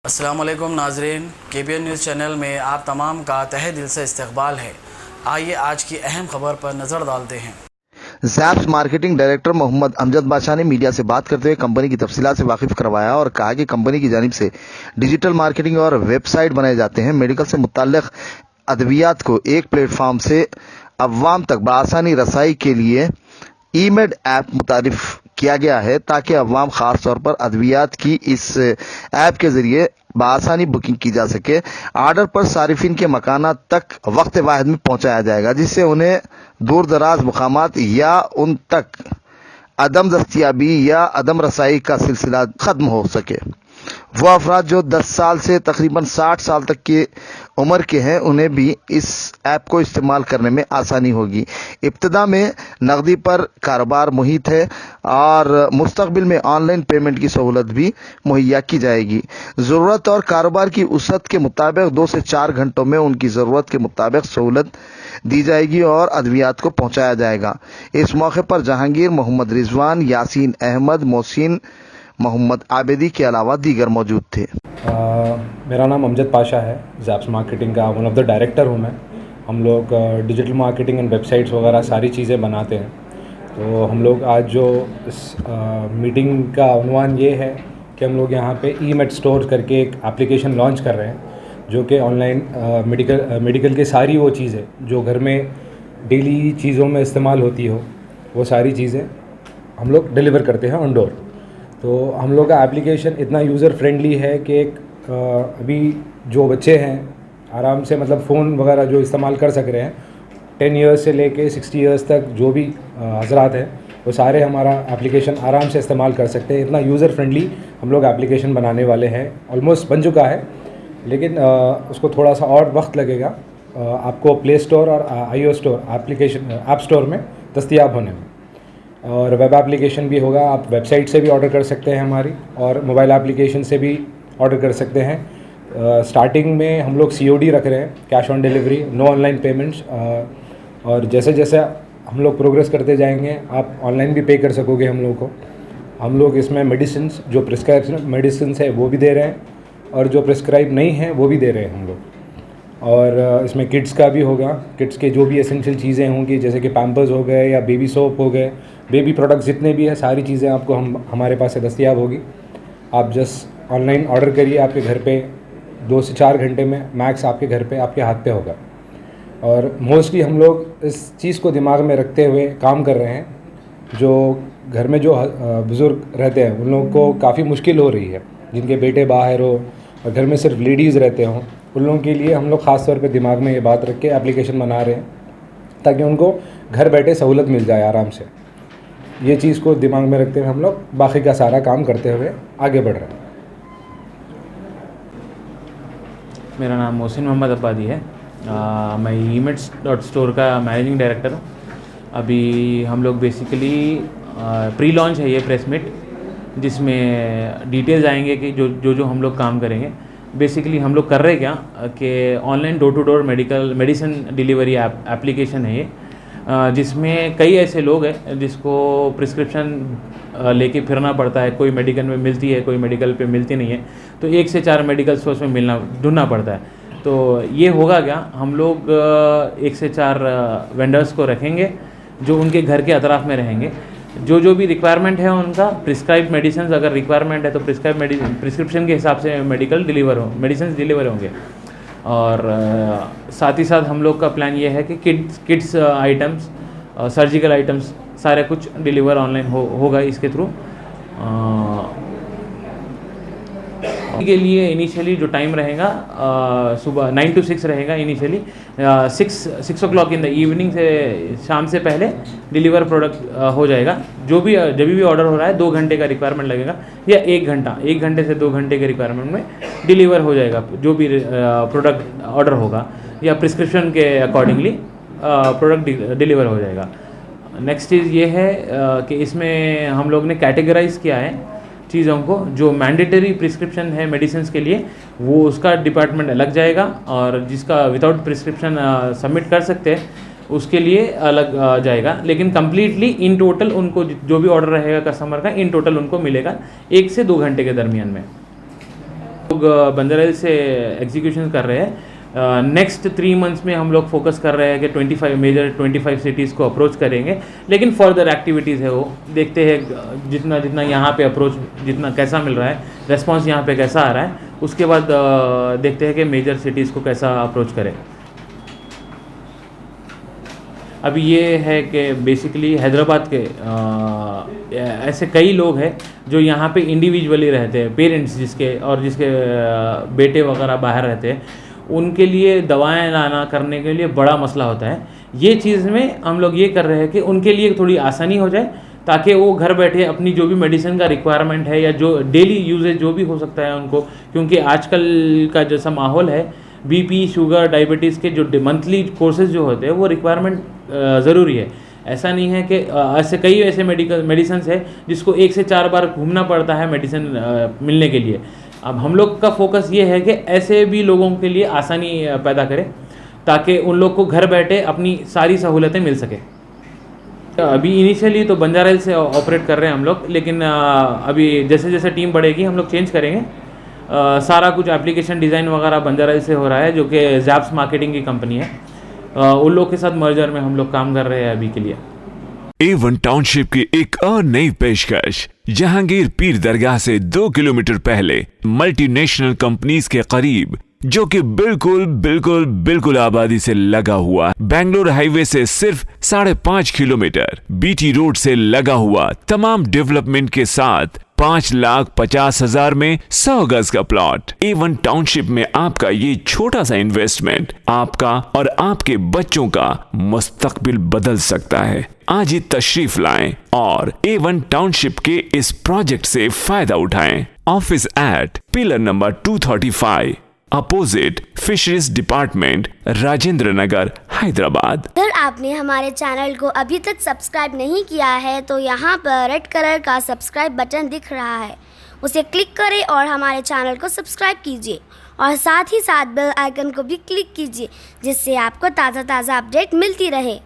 अस्सलामुअलैकुम नाज़रीन, KPN news channel में आप तमाम का तहे दिल से इस्तकबाल है। आइए आज की अहम खबर पर नज़र डालते हैं। ज़ैप्स मार्केटिंग डायरेक्टर मोहम्मद अमजद बादशाह ने मीडिया से बात करते हुए कंपनी की तफसीलात से वाकिफ करवाया और कहा कि कंपनी की जानिब से डिजिटल मार्केटिंग और वेबसाइट बनाए जाते हैं। मेडिकल से मुताल्लिक अद्वियात को एक प्लेटफॉर्म से अवाम तक बआसानी रसाई के लिए ईमेड ऐप मुतारिफ किया गया है ताकि अवाम खास तौर पर अद्वियात की इस ऐप के जरिए बआसानी बुकिंग की जा सके। आर्डर पर सारिफिन के मकाना तक वक्त वाहिद में पहुंचाया जाएगा, जिससे उन्हें दूर दराज मुकामात या उन तक अदम दस्तियाबी या अदम रसाई का सिलसिला खत्म हो सके। वो अफराद जो 10 साल से तकरीबन 60 साल तक की उम्र के हैं, उन्हें भी इस ऐप को इस्तेमाल करने में आसानी होगी। इब्तिदा में नकदी पर कारोबार मुहित है और मुस्तकबिल में ऑनलाइन पेमेंट की सहूलत भी मुहैया की जाएगी। ज़रूरत और कारोबार की वसअत के मुताबिक 2 से 4 घंटों में उनकी ज़रूरत के मुताबिक सहूलत दी जाएगी और अद्वियात को पहुंचाया जाएगा। इस मौके पर जहांगीर, मोहम्मद रिजवान, यासीन अहमद, मोहसिन, मोहम्मद आबिदी के अलावा दीगर मौजूद थे। मेरा नाम अमजद पाशा है। ज़ैप्स मार्केटिंग का वन ऑफ द डायरेक्टर हूँ मैं। हम लोग डिजिटल मार्केटिंग एंड वेबसाइट्स वगैरह सारी चीज़ें बनाते हैं। तो हम लोग आज जो इस मीटिंग का उन्वान ये है कि हम लोग यहाँ पे ईमेड स्टोर करके एक एप्लीकेशन लॉन्च कर रहे हैं, जो कि ऑनलाइन मेडिकल की सारी वो चीज़ें जो घर में डेली चीज़ों में इस्तेमाल होती हो, वो सारी चीज़ें हम लोग डिलीवर करते हैं ऑन डोर। तो हम लोग का एप्लीकेशन इतना यूज़र फ्रेंडली है कि अभी जो बच्चे हैं आराम से मतलब फ़ोन वगैरह जो इस्तेमाल कर सक रहे हैं, 10 ईयर्स से लेके 60 ईयर्स तक जो भी हजरात हैं वो सारे हमारा एप्लीकेशन आराम से इस्तेमाल कर सकते हैं। इतना यूज़र फ्रेंडली हम लोग एप्लीकेशन बनाने वाले हैं। ऑलमोस्ट बन चुका है, लेकिन उसको थोड़ा सा और वक्त लगेगा आपको प्ले स्टोर और iOS store application app store में दस्तयाब होने में। और वेब एप्लीकेशन भी होगा, आप वेबसाइट से भी ऑर्डर कर सकते हैं हमारी, और मोबाइल एप्लीकेशन से भी ऑर्डर कर सकते हैं। स्टार्टिंग में हम लोग COD रख रहे हैं, cash on delivery, no online payments. और जैसे जैसे हम लोग प्रोग्रेस करते जाएंगे आप ऑनलाइन भी पे कर सकोगे हम लोग को। हम लोग इसमें मेडिसिन्स जो प्रिस्क्राइब मेडिसिन्स है वो भी दे रहे हैं, और जो प्रिस्क्राइब नहीं है वो भी दे रहे हैं हम लोग। और इसमें किड्स का भी होगा, किड्स के जो भी एसेंशियल चीज़ें होंगी जैसे कि पैम्पर्स हो गए या बेबी सोप हो गए, बेबी प्रोडक्ट्स जितने भी हैं सारी चीज़ें आपको हमारे पास से दस्तयाब होगी। आप जस्ट ऑनलाइन ऑर्डर करिए, आपके घर पे 2 से 4 घंटे में मैक्स आपके घर पे आपके हाथ पे होगा। और मोस्टली हम लोग इस चीज़ को दिमाग में रखते हुए काम कर रहे हैं, जो घर में जो बुज़ुर्ग रहते हैं उन लोगों को काफ़ी मुश्किल हो रही है, जिनके बेटे बाहर हो और घर में सिर्फ लेडीज़ रहते हों, उन लोगों के लिए हम लोग ख़ास तौर पे दिमाग में ये बात रख के एप्लीकेशन बना रहे हैं ताकि उनको घर बैठे सहूलत मिल जाए आराम से। ये चीज़ को दिमाग में रखते हुए हम लोग बाकी का सारा काम करते हुए आगे बढ़ रहे हैं। मेरा नाम मोहसिन मोहम्मद अब्बादी है। मैं ईमेड स्टोर का मैनेजिंग डायरेक्टर हूँ। अभी हम लोग बेसिकली प्री लॉन्च है ये प्रेस मीट, जिसमें डिटेल्स आएंगे कि जो हम लोग काम करेंगे। बेसिकली हम लोग कर रहे क्या कि online door to door medicine delivery application है ये, जिसमें कई ऐसे लोग हैं जिसको प्रिस्क्रिप्शन लेके फिरना पड़ता है। कोई मेडिकल में मिलती है, कोई मेडिकल पे मिलती नहीं है, तो 1 से 4 मेडिकल स्टोर्स में ढूंढना पड़ता है। तो ये होगा क्या, हम लोग 1 से 4 वेंडर्स को रखेंगे जो उनके घर के अतराफ़ में रहेंगे। जो भी रिक्वायरमेंट है उनका प्रिस्क्राइब मेडिसिन अगर रिक्वायरमेंट है तो प्रिस्क्रिप्शन के हिसाब से मेडिसिन डिलीवर होंगे। और साथ ही साथ हम लोग का प्लान ये है कि किड्स आइटम्स, सर्जिकल आइटम्स सारे कुछ डिलीवर ऑनलाइन होगा इसके थ्रू। के लिए इनिशियली जो टाइम रहेगा सुबह 9 to 6 रहेगा initially. 6 o'clock in the evening से शाम से पहले डिलीवर प्रोडक्ट हो जाएगा। जब भी ऑर्डर हो रहा है 2 घंटे का रिक्वायरमेंट लगेगा या 1 घंटे से 2 घंटे के रिक्वायरमेंट में डिलीवर हो जाएगा जो भी प्रोडक्ट ऑर्डर होगा, या प्रिस्क्रिप्शन के अकॉर्डिंगली प्रोडक्ट डिलीवर हो जाएगा। नेक्स्ट चीज़ ये है कि इसमें हम लोग ने कैटेगराइज किया है चीज़ों को। जो मैंडेटरी प्रिस्क्रिप्शन है मेडिसिन के लिए वो उसका डिपार्टमेंट अलग जाएगा, और जिसका विदाउट प्रिस्क्रिप्शन सबमिट कर सकते हैं उसके लिए अलग जाएगा। लेकिन कम्प्लीटली इन टोटल उनको जो भी ऑर्डर रहेगा कस्टमर का, इन टोटल उनको मिलेगा 1 से 2 घंटे के दरमियान में। लोग बंजारा हिल्स से एग्जीक्यूशन कर रहे हैं। नेक्स्ट 3 मंथ्स में हम लोग फोकस कर रहे हैं कि 25 सिटीज़ को अप्रोच करेंगे, लेकिन फर्दर एक्टिविटीज़ है वो देखते हैं जितना यहाँ पे अप्रोच जितना कैसा मिल रहा है, रेस्पॉन्स यहाँ पे कैसा आ रहा है, उसके बाद देखते हैं कि मेजर सिटीज़ को कैसा अप्रोच करें। अभी ये है कि बेसिकली हैदराबाद के ऐसे कई लोग हैं जो यहाँ पे इंडिविजुअली रहते हैं, पेरेंट्स जिसके बेटे वगैरह बाहर रहते हैं, उनके लिए दवाएं लाना करने के लिए बड़ा मसला होता है। ये चीज़ में हम लोग ये कर रहे हैं कि उनके लिए थोड़ी आसानी हो जाए, ताकि वो घर बैठे अपनी जो भी मेडिसिन का रिक्वायरमेंट है या जो डेली यूजेज जो भी हो सकता है उनको, क्योंकि आजकल का जैसा माहौल है, बीपी, शुगर, डायबिटीज़ के जो मंथली कोर्सेज जो होते हैं वो रिक्वायरमेंट ज़रूरी है। ऐसा नहीं है कि ऐसे कई ऐसे मेडिसिन है जिसको 1 से 4 बार घूमना पड़ता है मेडिसिन मिलने के लिए। अब हम लोग का फोकस ये है कि ऐसे भी लोगों के लिए आसानी पैदा करें, ताकि उन लोग को घर बैठे अपनी सारी सहूलतें मिल सके। अभी इनिशियली तो बंजारा हिल्स से ऑपरेट कर रहे हैं हम लोग, लेकिन अभी जैसे जैसे टीम बढ़ेगी हम लोग चेंज करेंगे। सारा कुछ एप्लीकेशन डिज़ाइन वगैरह बंजारा हिल्स से हो रहा है, जो कि जैप्स मार्केटिंग की कंपनी है। उन लोग के साथ मर्जर में हम लोग काम कर रहे हैं अभी के लिए। A1 टाउनशिप की एक और नई पेशकश, जहांगीर पीर दरगाह से 2 किलोमीटर पहले मल्टीनेशनल कंपनीज के करीब, जो कि बिल्कुल आबादी से लगा हुआ, बेंगलोर हाईवे से सिर्फ 5.5 किलोमीटर, बीटी रोड से लगा हुआ, तमाम डेवलपमेंट के साथ 5,50,000 में 100 गज का प्लॉट। A1 टाउनशिप में आपका ये छोटा सा इन्वेस्टमेंट आपका और आपके बच्चों का मुस्तकबिल बदल सकता है। आज ही तशरीफ लाएं और A1 टाउनशिप के इस प्रोजेक्ट से फायदा उठाएं। Office at pillar number 235 opposite fisheries department, Rajendra Nagar, Hyderabad. अगर आपने हमारे चैनल को अभी तक सब्सक्राइब नहीं किया है तो यहाँ पर रेड कलर का सब्सक्राइब बटन दिख रहा है, उसे क्लिक करें और हमारे चैनल को सब्सक्राइब कीजिए और साथ ही साथ बेल आइकन को भी क्लिक कीजिए, जिससे आपको ताज़ा अपडेट मिलती रहे।